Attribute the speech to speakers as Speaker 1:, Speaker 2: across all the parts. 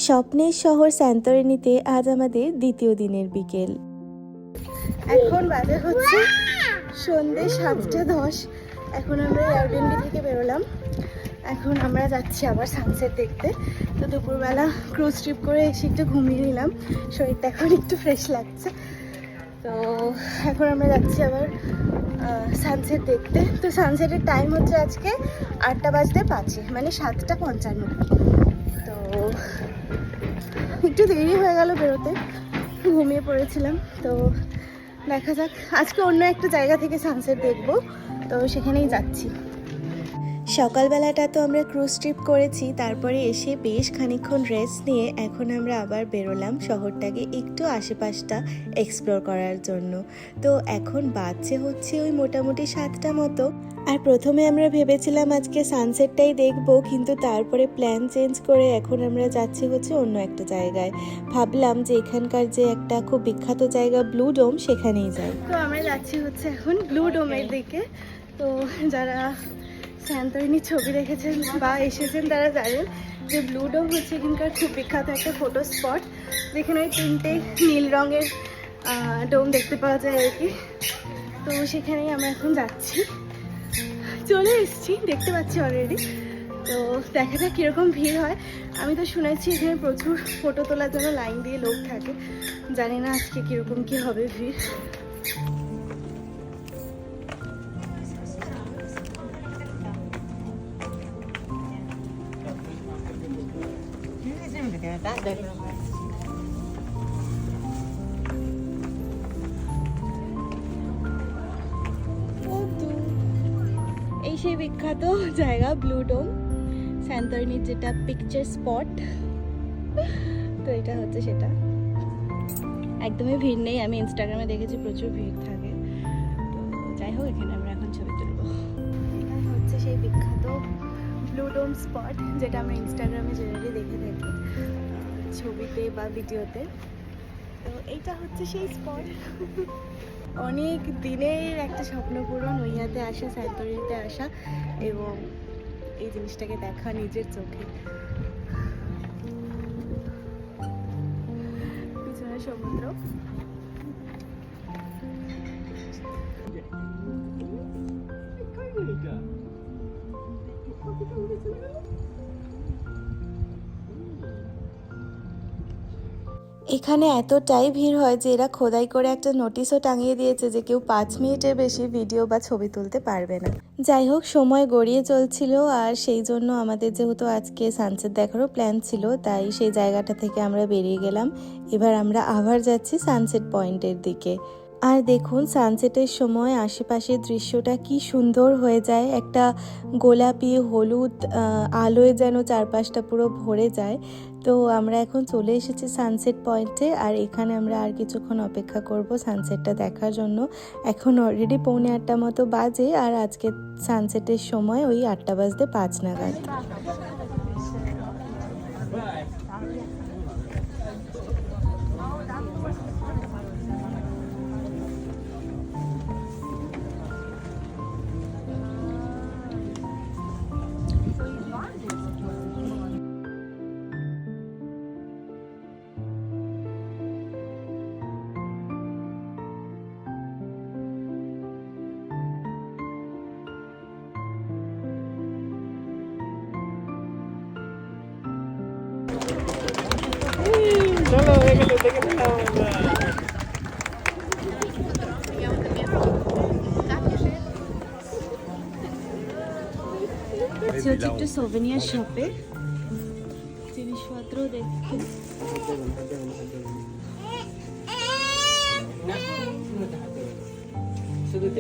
Speaker 1: স্বপ্নের শহর স্যান্তরিনিতে আজ আমাদের দ্বিতীয় দিনের বিকেল। এখন বাজে হচ্ছে সন্ধ্যে 7:10। এখন আমরা এয়ারবিএনবি থেকে বেরোলাম। এখন আমরা যাচ্ছি আবার সানসেট দেখতে। তো দুপুরবেলা ক্রুজ ট্রিপ করে এসে একটু ঘুমিয়ে নিলাম, শরীরটা এখন একটু ফ্রেশ লাগছে। তো এখন আমরা যাচ্ছি আবার সানসেট দেখতে। তো সানসেটের টাইম হচ্ছে আজকে 8:05, মানে 7:55। তো একটু দেরি হয়ে গেল বেরোতে, ঘুমিয়ে পড়েছিলাম। তো দেখা যাক, আজকে অন্য একটা জায়গা থেকে সানসেট দেখবো, তো সেখানেই যাচ্ছি। সকালবেলাটা তো আমরা ক্রুজ ট্রিপ করেছি, তারপরে এসে বেশ খানিকক্ষণ রেস্ট নিয়ে এখন আমরা আবার বেরোলাম শহরটাকে একটু আশেপাশটা এক্সপ্লোর করার জন্য। তো এখন বাজছে হচ্ছে ওই মোটামুটি 7টা মতো। আর প্রথমে আমরা ভেবেছিলাম আজকে সানসেটটাই দেখবো, কিন্তু তারপরে প্ল্যান চেঞ্জ করে এখন আমরা যাচ্ছি হচ্ছে অন্য একটা জায়গায়। ভাবলাম যে এখানকার যে একটা খুব বিখ্যাত জায়গা ব্লু ডোম, সেখানেই যাই। তো আমরা যাচ্ছি হচ্ছে এখন ব্লু ডোমের দিকে। তো যারা স্যান্তরিনির ছবি দেখেছেন বা এসেছেন তারা জানেন যে ব্লু ডোম হচ্ছে এখানকার খুব বিখ্যাত একটা ফটো স্পট, যেখানে ওই 3টে নীল রঙের ডোম দেখতে পাওয়া যায় আর কি। তো সেখানেই আমরা এখন যাচ্ছি, চলে এসেছি, দেখতে পাচ্ছি অলরেডি। তো দেখা যাক কীরকম ভিড় হয়। আমি তো শুনেছি এখানে প্রচুর ফটো তোলার জন্য লাইন দিয়ে লোক থাকে, জানি না আজকে কীরকম কী হবে ভিড়। এই সেই বিখ্যাত জায়গা ব্লু ডোম, স্যান্তরিনির যেটা পিকচার স্পট। তো এটা হচ্ছে সেটা, একদমই ভিড় নেই। আমি ইনস্টাগ্রামে দেখেছি প্রচুর ভিড় থাকে। তো যাই হোক, এখানে আমরা এখন ছবি তুলব। এটা হচ্ছে সেই বিখ্যাত ব্লু ডোম স্পট, যেটা আমরা ইনস্টাগ্রামে জেনারেলি দেখে থাকি ছবিতে বা ভিডিওতে। তো এইটা হচ্ছে সেই স্পট। অনেক দিনের একটা স্বপ্ন পূরণ, ওইয়াতে আসা, স্যান্তরিনিতে আসা এবং এই জিনিসটাকে দেখা নিজের চোখে। পিছনে সমুদ্র। এখানে এতটাই ভিড় হয় যে এরা খোদাই করে একটা নোটিশও টাঙিয়ে দিয়েছে যে কেউ 5 মিনিটের বেশি ভিডিও বা ছবি তুলতে পারবে না। যাই হোক, সময় গড়িয়ে চলছিল, আর সেই জন্য আমাদের যেহেতু আজকে সানসেট দেখারও প্ল্যান ছিল, তাই সেই জায়গাটা থেকে আমরা বেরিয়ে গেলাম। এবার আমরা আবার যাচ্ছি সানসেট পয়েন্টের দিকে। আর দেখুন সানসেটের সময় আশেপাশের দৃশ্যটা কি সুন্দর হয়ে যায়, একটা গোলাপি হলুদ আলোয় যেন চারপাশটা পুরো ভরে যায়। তো আমরা এখন চলে এসেছি সানসেট পয়েন্টে, আর এখানে আমরা আর কিছুক্ষণ অপেক্ষা করব সানসেটটা দেখার জন্য। এখন অলরেডি 8:45 মতো বাজে, আর আজকে সানসেটের সময় ওই 8:05 নাগাদ। একটু সোভেনিয়ার শপে জিনিসপত্র দেখতে।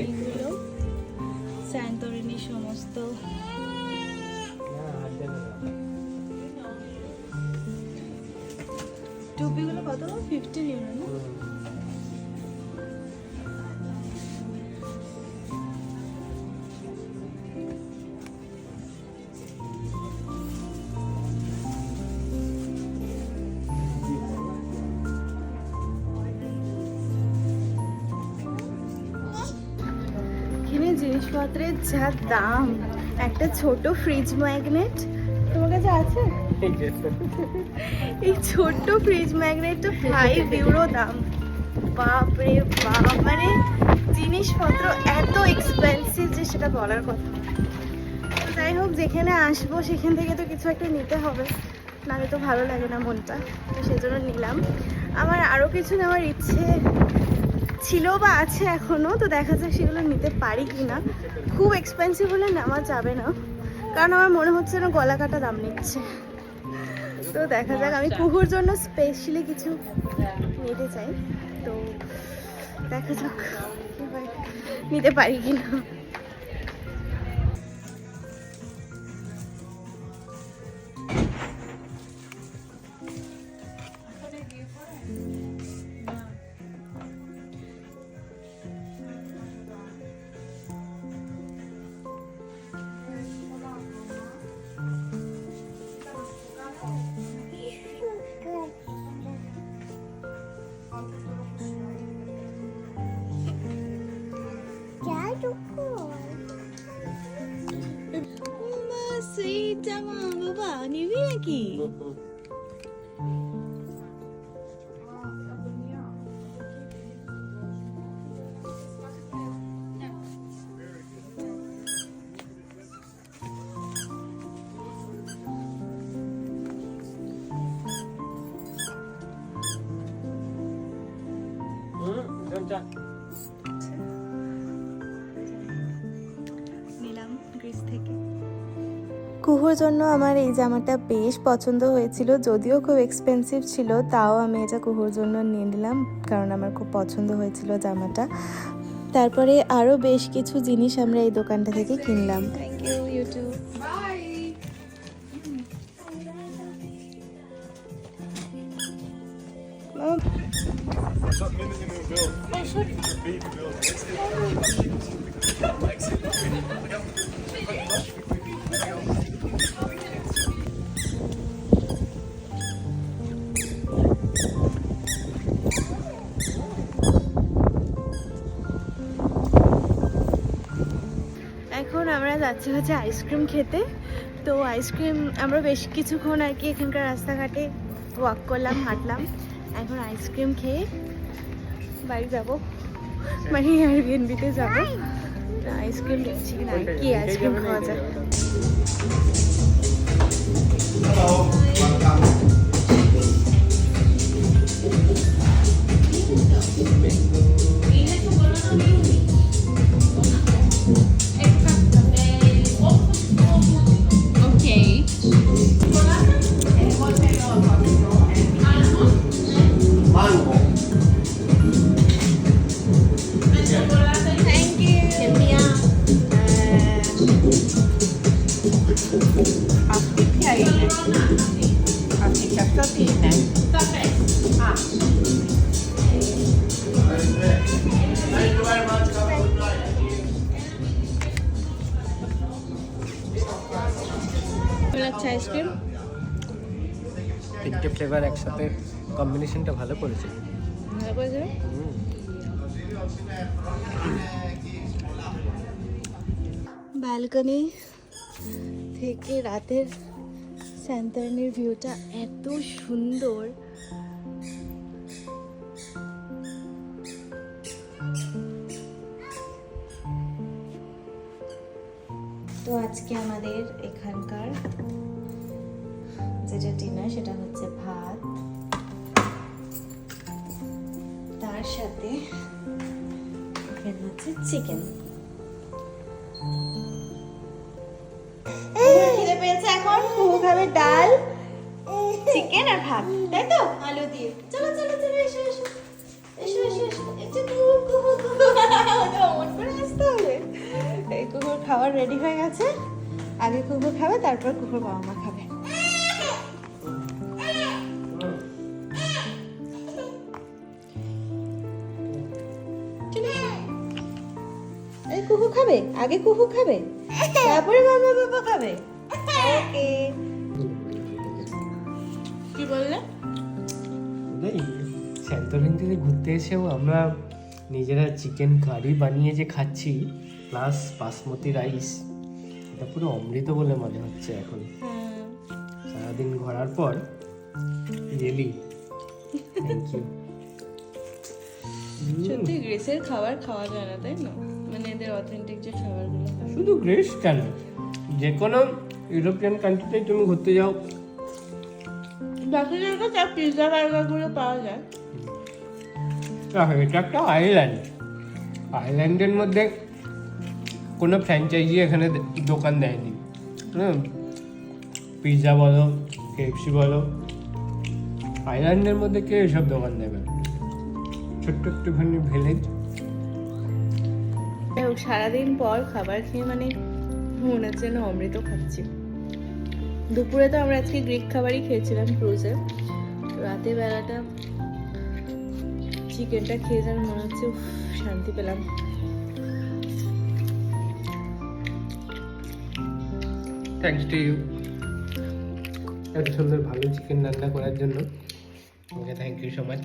Speaker 1: এইগুলো স্যান্তরিনির সমস্ত টুপিগুলো কত? 15 ইউরো না? জিনিসপত্রের যা দাম, একটা ছোট ফ্রিজ ম্যাগনেট তোমার কাছে আছে? এই ছোট্ট ফ্রিজ ম্যাগনেটটা 5 ইউরো দাম। বাপ রে বাপ, মানে জিনিসপত্র এত এক্সপেন্সিভ যে সেটা বলার কথা। তো যাই হোক, যেখানে আসবো সেখান থেকে তো কিছু একটা নিতে হবে, নাহলে তো ভালো লাগে না মনটা। তো সেজন্য নিলাম। আমার আরও কিছু নেওয়ার ইচ্ছে ছিল বা আছে এখনো, তো দেখা যাক সেগুলো নিতে পারি কি না। খুব এক্সপেন্সিভ হলে নেওয়া যাবে না, কারণ আমার মনে হচ্ছে না গলা কাটা দাম নিচ্ছে। তো দেখা যাক, আমি কুহুর জন্য স্পেশালি কিছু নিতে চাই। তো দেখা যাক কি হয়, নিতে পারি কি না। সুইট জামা বাবা, নিবি নাকি? নিলাম গ্রিস থেকে। কুহুর জন্য আমার এই জামাটা বেশ পছন্দ হয়েছিল, যদিও খুব এক্সপেন্সিভ ছিল, তাও আমি এটা কুহুর জন্য নিয়ে নিলাম, কারণ আমার খুব পছন্দ হয়েছিল জামাটা। তারপরে আরও বেশ কিছু জিনিস আমরা এই দোকানটা থেকে কিনলাম। Thank you YouTube. এখন আমরা যাচ্ছি হচ্ছে আইসক্রিম খেতে। তো আইসক্রিম আমরা বেশ কিছুক্ষণ আর কি এখানকার রাস্তাঘাটে ওয়াক করলাম, হাঁটলাম। এখন আইসক্রিম খেয়ে বাড়ি যাবো, মানে এয়ারবিএনবিতে যাবো। আইসক্রিম দেখছি কিনা, কি আইসক্রিম খাওয়া যায়। আইসক্রিম
Speaker 2: তিনটে ফ্লেভার একসাথে কম্বিনেশনটা ভালো করেছে।
Speaker 1: ব্যালকনি থেকে রাতের স্যান্তার্নির ভিউটা এত সুন্দর। তো আজকে আমাদের এখানকার যেটা ডিনার সেটা হচ্ছে ভাত, তার সাথে এখানে হচ্ছে চিকেন। খিদে পেয়েছে এখন, কুহু খাবে ডাল, চিকেন আর ভাত, তাই তো আলু দিয়ে। চলো চলো চলো, এসো এসো এসো এসো এসো। এই যে কুহু কুহু কুহু, অমন করে আসতে হবে। এই কুকুর খাবার রেডি হয়ে গেছে, আগে কুকুর খাবে তারপর কুকুর বাবা মা খাবে। এই কুকু খাবে, আগে কুকু খাবে তারপরে মামা বাবা খাবে। ওকে, কি বললে?
Speaker 2: স্যান্তরিন থেকে ঘুরতে এসেও আমরা নিজেরা চিকেন কারি বানিয়ে যে খাচ্ছি, প্লাস বাসমতি রাইস, এটা পুরো অমৃত বলে মনে হচ্ছে এখন। সারাদিন ঘোরার পর জেলি। Thank you.
Speaker 1: সত্যি গ্রেসের খাবার খাওয়া যায় না, তাই না? মানে এদের অথেন্টিক যে খাবারগুলো হয়।
Speaker 2: শুধু গ্রেস কেন, যে কোনো ইউরোপিয়ান কান্ট্রিতেই তুমি ঘুরতে যাও,
Speaker 1: বাকি জায়গায় যা পিৎজা বার্গারগুলো পাওয়া যায়।
Speaker 2: এটা একটা আইল্যান্ড। আইল্যান্ডের মধ্যে কোনো ফ্র্যাঞ্চাইজি এখানে দোকান দেয়নি। পিৎজা বলো, কেএফসি বলো, আইল্যান্ডের মধ্যে কে এসব দোকান দেবে? ছোট্ট একটুখানি ভিলেজ।
Speaker 1: সারাদিন পর খাবার খেয়ে মানে মনে হচ্ছে যেন অমৃত খাচ্ছি। দুপুরে তো আমরা আজকে গ্রিক খাবারই খেয়েছিলাম ক্রুজে। রাতের বেলাটা চিকেনটা খেয়ে যেন মনে হচ্ছে উফ, শান্তি পেলাম।
Speaker 2: থ্যাংকস টু ইউ, এত সুন্দর ভালো চিকেন রান্না করার জন্য। Okay thank you so much.